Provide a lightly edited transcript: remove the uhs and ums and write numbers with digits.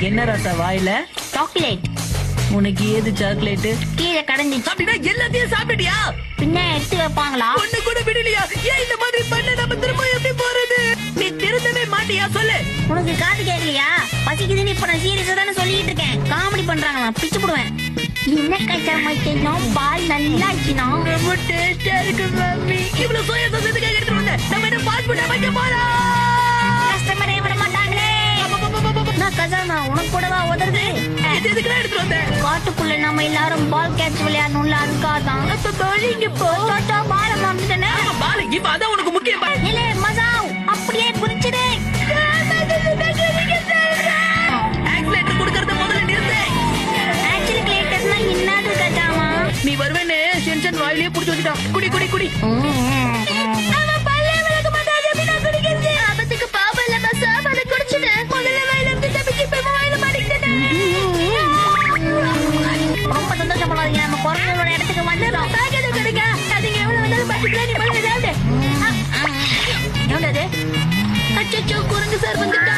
என்ன ராசா வாயில? சாக்லேட். உனக்கு ஏது சாக்லேட்? கீழே கடந்துச்சு. அப்படின்னா எல்லாத்தையும் சாப்பிட்டியா? பின்ன எடுத்து வைப்பாங்களா? ஒண்ணு கூட விடலையா? ஏன் இந்த மாதிரி பண்ண? நம்ம திரும்ப எப்படி போறது? நீ திருந்தவே மாட்டியா? சொல்லு. உனக்கு காது கேட்கலையா? பசிக்குதுன்னு இப்ப நான் சீரியஸா தானே சொல்லிட்டு இருக்கேன். காமெடி பண்றாங்களா? பிச்சு போடுவேன். என்ன கஷ்டமா? பால் நல்லா ஆச்சுனா ரொம்ப டேஸ்டா இருக்கு மம்மி. இவ்வளவு சோயா சாஸ் எதுக்காக எடுத்துட்டு வந்த? நம்ம என்ன ஃபாஸ்ட் ஃபுட் வைக்க போறோம். கஸ்டமரே விட மாட்டாங்களே. நான் கசானா உனக்கு கூடவா உதறது? இது எதுக்குடா எடுத்துட்டு வந்த? காட்டுக்குள்ள நம்ம எல்லாரும் பால் கேட்ச் விளையாடணும்ல, அதுக்காக தான். இங்க போ. பால மாமிட்டனே. பால் இப்ப அதான் உனக்கு முக்கியம். இல்ல மசாவ் அப்படியே குதிச்சிடு. ஆக்சிலேட்டர் கொடுக்கறத முதல்ல நிறுத்து. ஆக்சிலேட்டர்னா என்னது கஜாமா? நீ வருவேன்னு டென்ஷன் வாயிலே புடிச்சு வச்சுட்டான். குடி குடி குடி. அவன் பல்லே விளக்க மாட்டான். எப்படி நான் குடிக்கிறது? ஆபத்துக்கு பாவம் இல்ல மசாவ், அதை குடிச்சிடு. முதல்ல வாயில இருந்து தப்பிச்சு இப்ப வாயில மாட்டிக்கிட்டேன். ரொம்ப சந்தோஷப்படாதீங்க, நம்ம குரங்களோட இடத்துக்கு வந்துடும். பேக்கெட் கொடுங்க. அதுங்க எவ்வளவு வந்தாலும் பட்டுக்கலாம். நீ முதல்ல சாப்பிடு. எவ்வளவு? அச்சோ குரங்கு சார் வந்துட்டா.